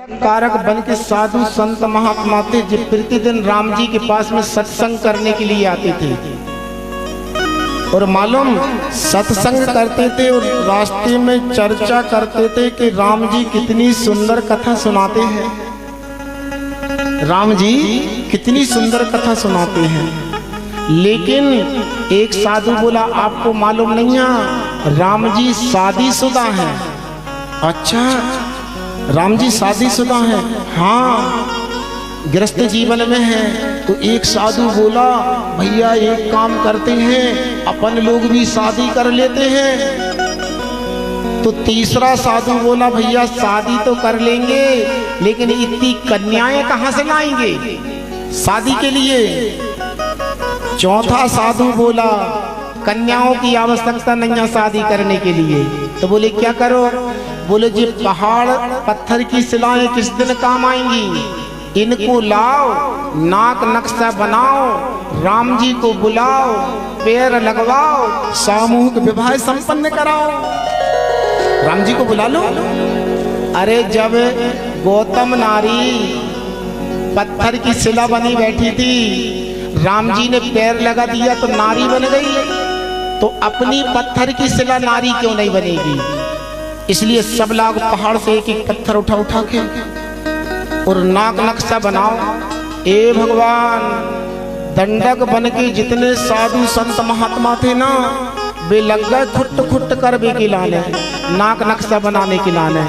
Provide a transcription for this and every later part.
कारक बन के साधु संत महात्मा थे जो प्रतिदिन राम जी के पास में सत्संग करने के लिए आते थे और मालूम सत्संग करते थे और रास्ते में चर्चा करते थे कि राम जी कितनी सुंदर कथा सुनाते हैं, राम जी कितनी सुंदर कथा सुनाते हैं। लेकिन एक साधु बोला आपको मालूम नहीं है राम जी शादीशुदा हैं। अच्छा राम जी शादीशुदा हैं? हाँ गृहस्थ जीवन में है। तो एक साधु बोला भैया एक काम करते हैं अपन लोग भी शादी कर लेते हैं। तो तीसरा साधु बोला भैया शादी तो कर लेंगे लेकिन इतनी कन्याएं कहां से लाएंगे शादी के लिए। चौथा साधु बोला कन्याओं की आवश्यकता नहीं है शादी करने के लिए। तो बोले क्या करो? बोले जी पहाड़ पत्थर की शिलाएं किस दिन काम आएंगी, इनको लाओ, नाक नक्शा बनाओ, राम जी को बुलाओ, पैर लगवाओ, सामूहिक विवाह संपन्न कराओ। राम जी को बुला लो। अरे जब गौतम नारी पत्थर की शिला बनी बैठी थी, राम जी ने पैर लगा दिया तो नारी बन गई, तो अपनी पत्थर की शिला नारी क्यों नहीं बनेगी? इसलिए सब लोग पहाड़ से एक एक पत्थर उठा उठा के और नाक नक्शा बनाओ। ए भगवान दंडक बन के जितने साधु संत महात्मा थे ना वे लग गए खुट खुट कर बे के लाने, नाक नक्शा बनाने के लाने।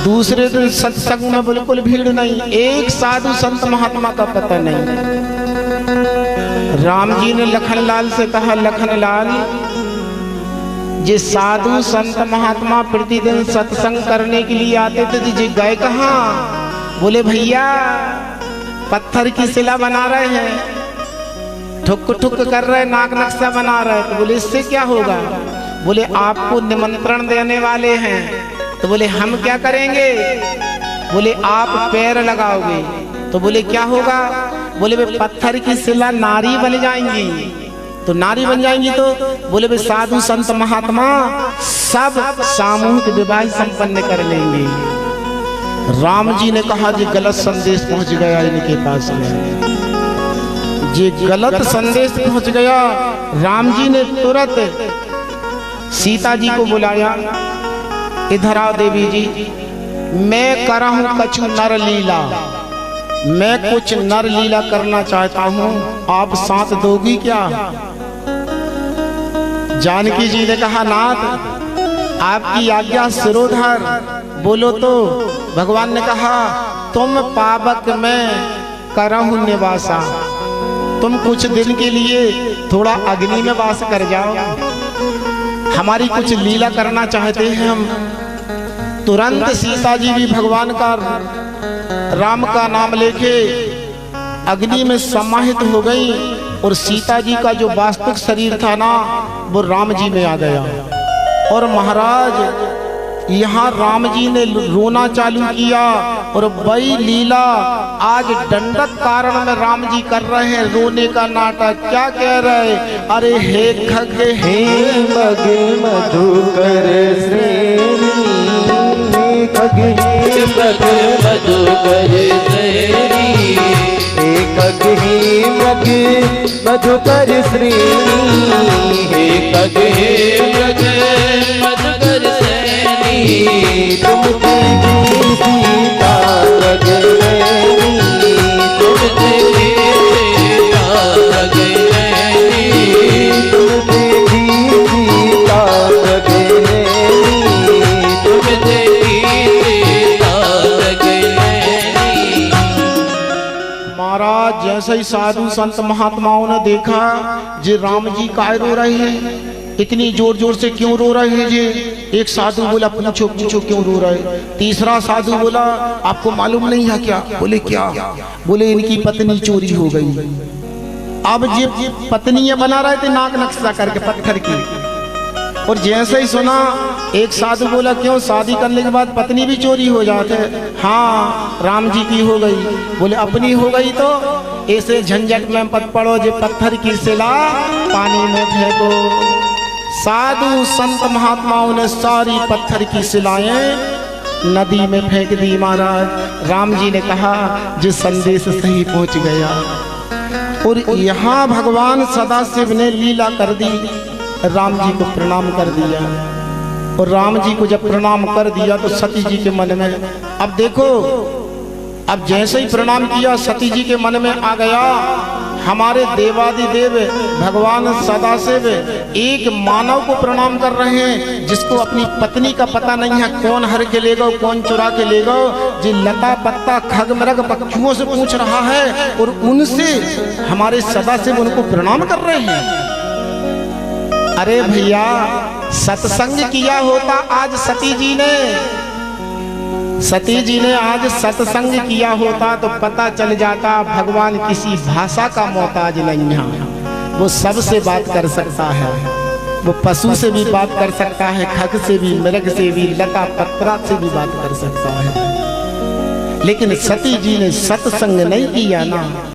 दूसरे दिन सत्संग में बिल्कुल भीड़ नहीं, एक साधु संत महात्मा का पता नहीं। राम जी ने लखनलाल से कहा लखनलाल जे साधु संत महात्मा प्रतिदिन सत्संग करने के लिए आते थे जी गए कहाँ? बोले भैया पत्थर की शिला बना रहे हैं, ठुक ठुक कर रहे, नाक नक्शा बना रहे। तो बोले इससे क्या होगा? बोले आपको निमंत्रण देने वाले हैं। तो बोले हम क्या करेंगे? बोले आप पैर लगाओगे। तो बोले क्या होगा? बोले वे पत्थर की शिला नारी बन जाएंगी। तो नारी बन जाएंगी तो बोले वे साधु संत महात्मा सब सामूहिक विवाह संपन्न कर लेंगे। राम जी ने कहा जी गलत संदेश पहुंच गया इनके पास में, जी गलत संदेश पहुंच गया। राम जी ने तुरंत सीता जी को बुलाया, इधर आओ देवी जी, मैं कर रहा हूं कछु नर लीला, मैं कुछ नर लीला करना चाहता हूं, आप साथ दोगी क्या? जानकी जी ने कहा नाथ आपकी आज्ञा सिरोधर, बोलो। तो भगवान ने कहा तुम पावक में करहु निवासा, तुम कुछ दिन के लिए थोड़ा अग्नि में वास कर जाओ, हमारी कुछ लीला करना चाहते हैं हम। तुरंत सीता जी भी भगवान का राम का नाम लेके अग्नि में समाहित हो गई और सीता जी का जो वास्तविक शरीर था ना वो राम जी में आ गया। और महाराज यहाँ राम जी ने रोना चालू किया और वही लीला आज दंडक कारण में राम जी कर रहे हैं, रोने का नाटक। क्या कह रहे? अरे हे खग हे मग मधुकर श्रेणी, खग हे मग मधुकर श्रेणी, हे खग हे मग मधुकर श्रेणी, हे खग हे मग मधुकर श्रेणी, तुम देखी सीता लग रही, तुम देखी सीता लग रही, तुम देखी सीता लग रही, तुम देखी सीता लग रही। महाराज जैसे ही साधु संत महात्माओं ने देखा जी राम जी काहे रो रहे हैं, इतनी जोर जोर से क्यों रो रहे हैं जी? एक साधु बोला पूछो पूछो क्यों रो रहे? तीसरा साधु बोला आपको मालूम नहीं है क्या? बोले क्या? बोले इनकी पत्नी चोरी हो गई। अब जी पत्नी ये बना रहे थे नाक नक्शा करके पत्थर की, और जैसे ही सुना एक साधु बोला क्यों शादी करने के बाद पत्नी भी चोरी हो जाते? हाँ राम जी की हो गई। बोले अपनी हो गई तो ऐसे झंझट में मत पड़ो, जो पत्थर की शिला पानी में फेंको। साधु संत महात्माओं ने सारी पत्थर की शिलाएं नदी में फेंक दी महाराज। राम जी ने कहा जो संदेश सही पहुंच गया। और यहाँ भगवान सदाशिव ने लीला कर दी, राम जी को प्रणाम कर दिया। और राम जी को जब प्रणाम कर दिया तो सती जी के मन में, अब देखो, अब जैसे ही प्रणाम किया सती जी के मन में आ गया, हमारे देवादिदेव भगवान सदाशिव एक मानव को प्रणाम कर रहे हैं जिसको अपनी पत्नी का पता नहीं है, कौन हर के ले गो, कौन चुरा के ले गो, जी लता पत्ता खग मृग पक्षुओं से पूछ रहा है और उनसे हमारे सदाशिव उनको प्रणाम कर रहे हैं। अरे भैया, सत्संग किया होता आज सती जी ने आज सत्संग किया होता तो पता चल जाता भगवान किसी भाषा का मोहताज नहीं है। वो सबसे बात कर सकता है, वो पशु से भी बात कर सकता है, खग से भी, मृग से भी, लता पत्रा से भी बात कर सकता है। लेकिन सती जी ने सत्संग नहीं किया ना।